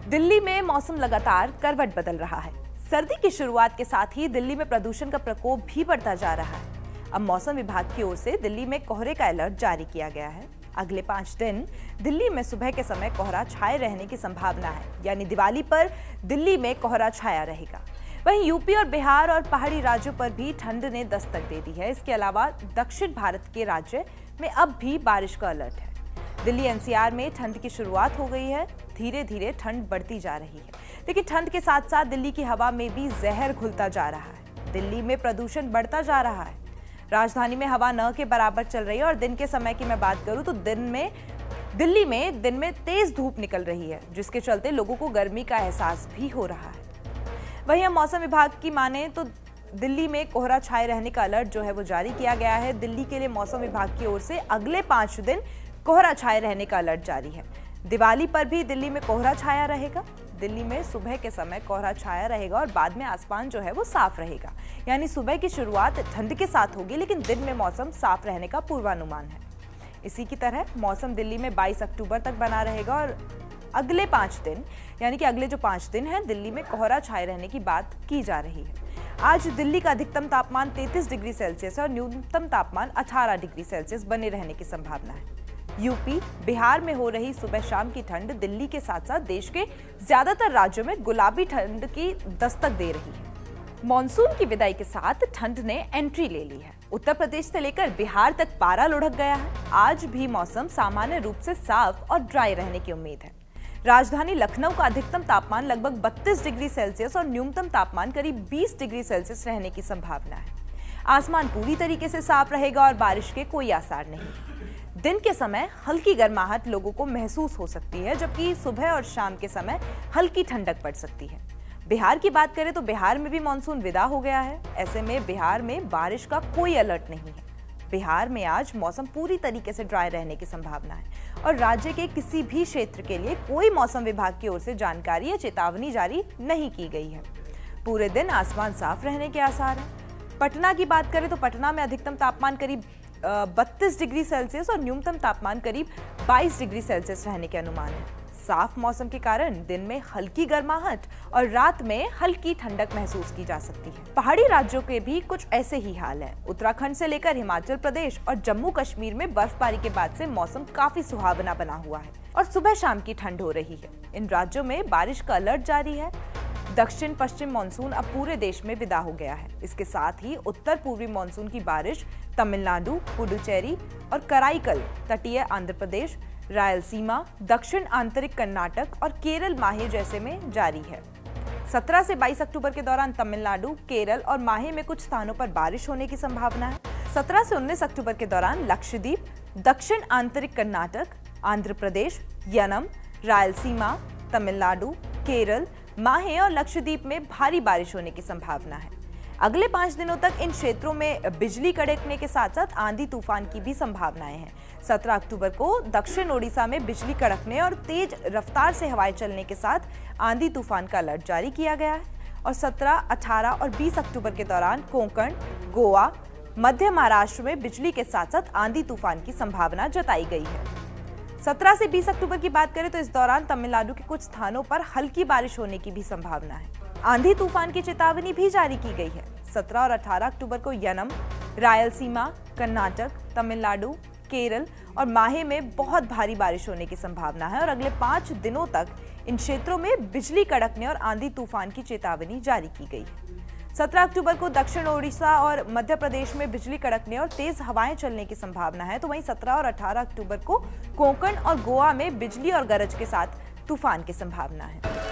दिल्ली में मौसम लगातार करवट बदल रहा है। सर्दी की शुरुआत के साथ ही दिल्ली में प्रदूषण का प्रकोप भी बढ़ता जा रहा है। अब मौसम विभाग की ओर से दिल्ली में कोहरे का अलर्ट जारी किया गया है। अगले 5 दिन दिल्ली में सुबह के समय कोहरा छाए रहने की संभावना है, यानी दिवाली पर दिल्ली में कोहरा छाया रहेगा। वहीं यूपी और बिहार और पहाड़ी राज्यों पर भी ठंड ने दस्तक दे दी है। इसके अलावा दक्षिण भारत के राज्य में अब भी बारिश का अलर्ट है। दिल्ली एनसीआर में ठंड की शुरुआत हो गई है। धीरे धीरे ठंड बढ़ती जा रही है, लेकिन ठंड के साथ साथ दिल्ली की हवा में भी जहर घुलता जा रहा है। दिल्ली में प्रदूषण बढ़ता जा रहा है। राजधानी में हवा न के बराबर चल रही है और दिन के समय की मैं बात करूं तो दिल्ली में दिन में तेज धूप निकल रही है, जिसके चलते लोगों को गर्मी का एहसास भी हो रहा है। वहीं अब मौसम विभाग की माने तो दिल्ली में कोहरा छाए रहने का अलर्ट जो है वो जारी किया गया है। दिल्ली के लिए मौसम विभाग की ओर से अगले 5 दिन कोहरा छाए रहने का अलर्ट जारी है। दिवाली पर भी दिल्ली में कोहरा छाया रहेगा। दिल्ली में सुबह के समय कोहरा छाया रहेगा और बाद में आसमान जो है वो साफ रहेगा, यानी सुबह की शुरुआत ठंड के साथ होगी, लेकिन दिन में मौसम साफ रहने का पूर्वानुमान है। इसी की तरह मौसम दिल्ली में 22 अक्टूबर तक बना रहेगा और अगले 5 दिन यानी कि अगले जो 5 दिन हैं दिल्ली में कोहरा छाए रहने की बात की जा रही है। आज दिल्ली का अधिकतम तापमान 33 डिग्री सेल्सियस और न्यूनतम तापमान 18 डिग्री सेल्सियस बने रहने की संभावना है। यूपी, बिहार में हो रही सुबह शाम की ठंड दिल्ली के साथ साथ देश के ज्यादातर राज्यों में गुलाबी ठंड की दस्तक दे रही है। मॉनसून की विदाई के साथ ठंड ने एंट्री ले ली है। उत्तर प्रदेश से लेकर बिहार तक पारा लुढ़क गया है। आज भी मौसम सामान्य रूप से साफ और ड्राई रहने की उम्मीद है। राजधानी लखनऊ का अधिकतम तापमान लगभग 32 डिग्री सेल्सियस और न्यूनतम तापमान करीब 20 डिग्री सेल्सियस रहने की संभावना है। आसमान पूरी तरीके से साफ रहेगा और बारिश के कोई आसार नहीं। दिन के समय हल्की गर्माहट लोगों को महसूस हो सकती है, जबकि सुबह और शाम के समय हल्की ठंडक पड़ सकती है। बिहार की बात करें तो बिहार में भी मानसून विदा हो गया है। ऐसे में बिहार में बारिश का कोई अलर्ट नहीं है। बिहार में आज मौसम पूरी तरीके से ड्राई रहने की संभावना है और राज्य के किसी भी क्षेत्र के लिए कोई मौसम विभाग की ओर से जानकारी या चेतावनी जारी नहीं की गई है। पूरे दिन आसमान साफ रहने के आसार हैं। पटना की बात करें तो पटना में अधिकतम तापमान करीब 32 डिग्री सेल्सियस और न्यूनतम तापमान करीब 22 डिग्री सेल्सियस रहने के अनुमान है। साफ मौसम के कारण दिन में हल्की गर्माहट और रात में हल्की ठंडक महसूस की जा सकती है। पहाड़ी राज्यों के भी कुछ ऐसे ही हाल है। उत्तराखंड से लेकर हिमाचल प्रदेश और जम्मू कश्मीर में बर्फबारी के बाद से मौसम काफी सुहावना बना हुआ है और सुबह शाम की ठंड हो रही है। इन राज्यों में बारिश का अलर्ट जारी है। दक्षिण पश्चिम मानसून अब पूरे देश में विदा हो गया है। इसके साथ ही उत्तर पूर्वी मानसून की बारिश तमिलनाडु, पुडुचेरी और कराईकल, तटीय आंध्र प्रदेश, रायलसीमा, दक्षिण आंतरिक कर्नाटक और केरल माहे जैसे में जारी है। 17 से 22 अक्टूबर के दौरान तमिलनाडु, केरल और माहे में कुछ स्थानों पर बारिश होने की संभावना है। 17 से 19 अक्टूबर के दौरान लक्षद्वीप, दक्षिण आंतरिक कर्नाटक, आंध्र प्रदेश, यनम, रायलसीमा, तमिलनाडु, केरल, माहे और लक्षद्वीप में भारी बारिश होने की संभावना है। अगले 5 दिनों तक इन क्षेत्रों में बिजली कड़कने के साथ साथ आंधी तूफान की भी संभावनाएं हैं। 17 अक्टूबर को दक्षिण ओडिशा में बिजली कड़कने और तेज रफ्तार से हवाएं चलने के साथ आंधी तूफान का अलर्ट जारी किया गया है और 17, 18 और 20 अक्टूबर के दौरान कोंकण, गोवा, मध्य महाराष्ट्र में बिजली के साथ साथ आंधी तूफान की संभावना जताई गई है। 17 से 20 अक्टूबर की बात करें तो इस दौरान तमिलनाडु के कुछ स्थानों पर हल्की बारिश होने की भी संभावना है। आंधी तूफान की चेतावनी भी जारी की गई है। 17 और 18 अक्टूबर को यनम, रायलसीमा, कर्नाटक, तमिलनाडु, केरल और माहे में बहुत भारी बारिश होने की संभावना है और अगले 5 दिनों तक इन क्षेत्रों में बिजली कड़कने और आंधी तूफान की चेतावनी जारी की गई है। 17 अक्टूबर को दक्षिण ओडिशा और मध्य प्रदेश में बिजली कड़कने और तेज हवाएं चलने की संभावना है, तो वहीं 17 और 18 अक्टूबर को कोंकण और गोवा में बिजली और गरज के साथ तूफान की संभावना है।